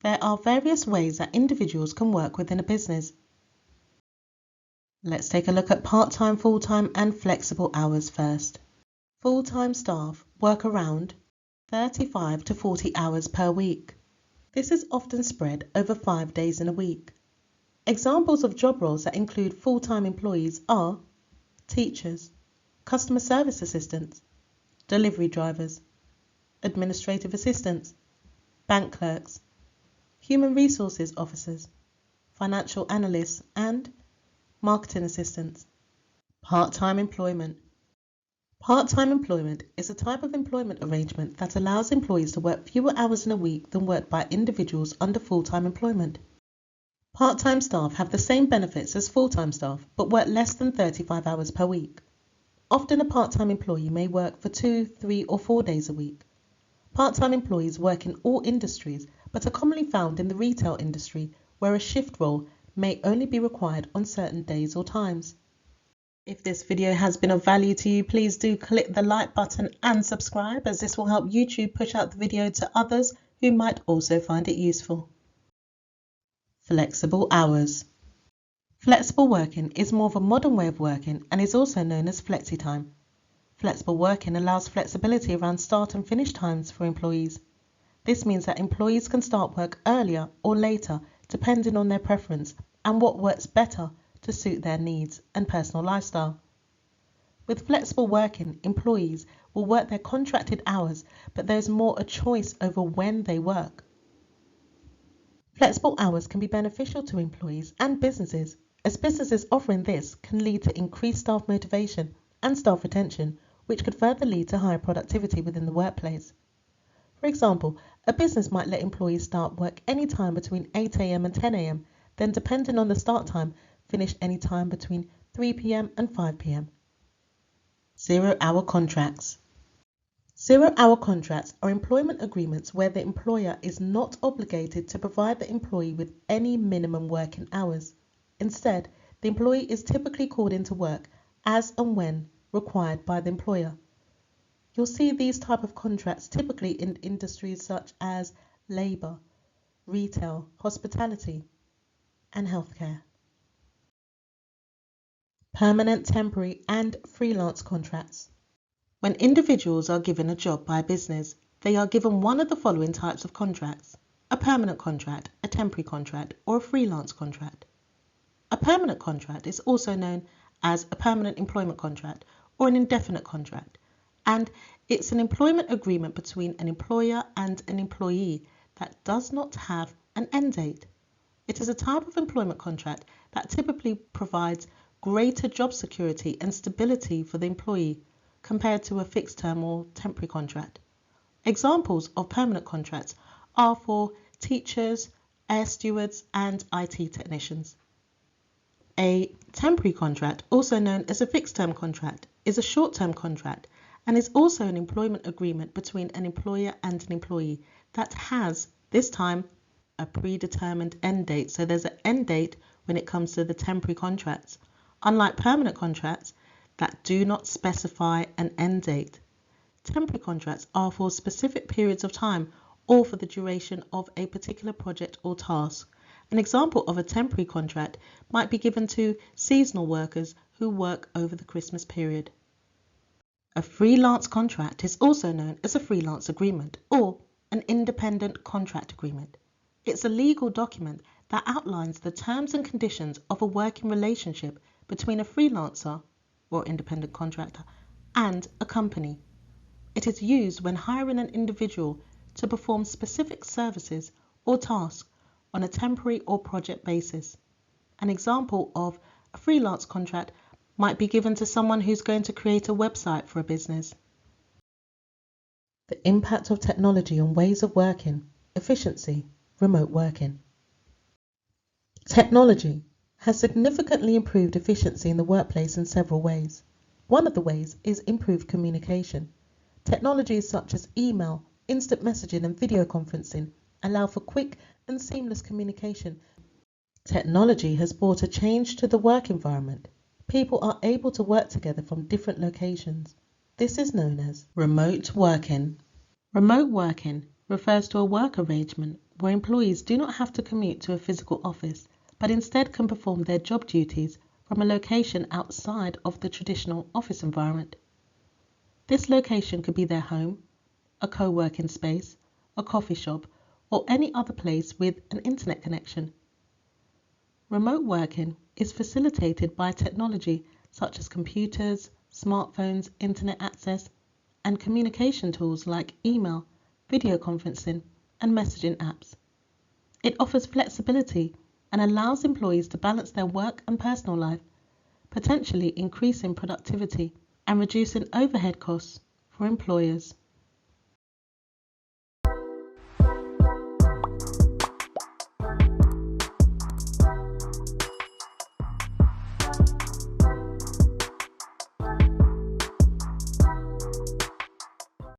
There are various ways that individuals can work within a business. Let's take a look at part-time, full-time and flexible hours first. Full-time staff work around 35 to 40 hours per week. This is often spread over 5 days in a week. Examples of job roles that include full-time employees are teachers, customer service assistants, delivery drivers, administrative assistants, bank clerks, human resources officers, financial analysts, and marketing assistants. Part-time employment. Part-time employment is a type of employment arrangement that allows employees to work fewer hours in a week than worked by individuals under full-time employment. Part-time staff have the same benefits as full-time staff, but work less than 35 hours per week. Often a part-time employee may work for 2, 3 or 4 days a week. Part-time employees work in all industries, but are commonly found in the retail industry, where a shift role may only be required on certain days or times. If this video has been of value to you, please do click the like button and subscribe, as this will help YouTube push out the video to others who might also find it useful. Flexible hours. Flexible working is more of a modern way of working and is also known as flexi-time. Flexible working allows flexibility around start and finish times for employees. This means that employees can start work earlier or later depending on their preference and what works better to suit their needs and personal lifestyle. With flexible working, employees will work their contracted hours, but there is more a choice over when they work. Flexible hours can be beneficial to employees and businesses, as businesses offering this can lead to increased staff motivation and staff retention, which could further lead to higher productivity within the workplace. For example, a business might let employees start work any time between 8 a.m. and 10 a.m., then depending on the start time, finish any time between 3 p.m. and 5 p.m. Zero-hour contracts. Zero-hour contracts are employment agreements where the employer is not obligated to provide the employee with any minimum working hours. Instead, the employee is typically called into work as and when required by the employer. You'll see these type of contracts typically in industries such as labour, retail, hospitality, and healthcare. Permanent, temporary, and freelance contracts. When individuals are given a job by a business, they are given one of the following types of contracts: a permanent contract, a temporary contract, or a freelance contract. A permanent contract is also known as a permanent employment contract or an indefinite contract, and it's an employment agreement between an employer and an employee that does not have an end date. It is a type of employment contract that typically provides greater job security and stability for the employee compared to a fixed term or temporary contract. Examples of permanent contracts are for teachers, air stewards, and IT technicians. A temporary contract, also known as a fixed term contract, is a short-term contract and is also an employment agreement between an employer and an employee that has, this time, a predetermined end date. So there's an end date when it comes to the temporary contracts, unlike permanent contracts that do not specify an end date. Temporary contracts are for specific periods of time or for the duration of a particular project or task. An example of a temporary contract might be given to seasonal workers who work over the Christmas period. A freelance contract is also known as a freelance agreement or an independent contract agreement. It's a legal document that outlines the terms and conditions of a working relationship between a freelancer or independent contractor and a company. It is used when hiring an individual to perform specific services or tasks on a temporary or project basis. An example of a freelance contract might be given to someone who's going to create a website for a business. The impact of technology on ways of working, efficiency, remote working. Technology has significantly improved efficiency in the workplace in several ways. One of the ways is improved communication. Technologies such as email, instant messaging, and video conferencing allow for quick and seamless communication. Technology has brought a change to the work environment. People are able to work together from different locations. This is known as remote working. Remote working refers to a work arrangement where employees do not have to commute to a physical office, but instead can perform their job duties from a location outside of the traditional office environment. This location could be their home, a co-working space, a coffee shop, or any other place with an internet connection. Remote working is facilitated by technology such as computers, smartphones, internet access, and communication tools like email, video conferencing, and messaging apps. It offers flexibility and allows employees to balance their work and personal life, potentially increasing productivity and reducing overhead costs for employers.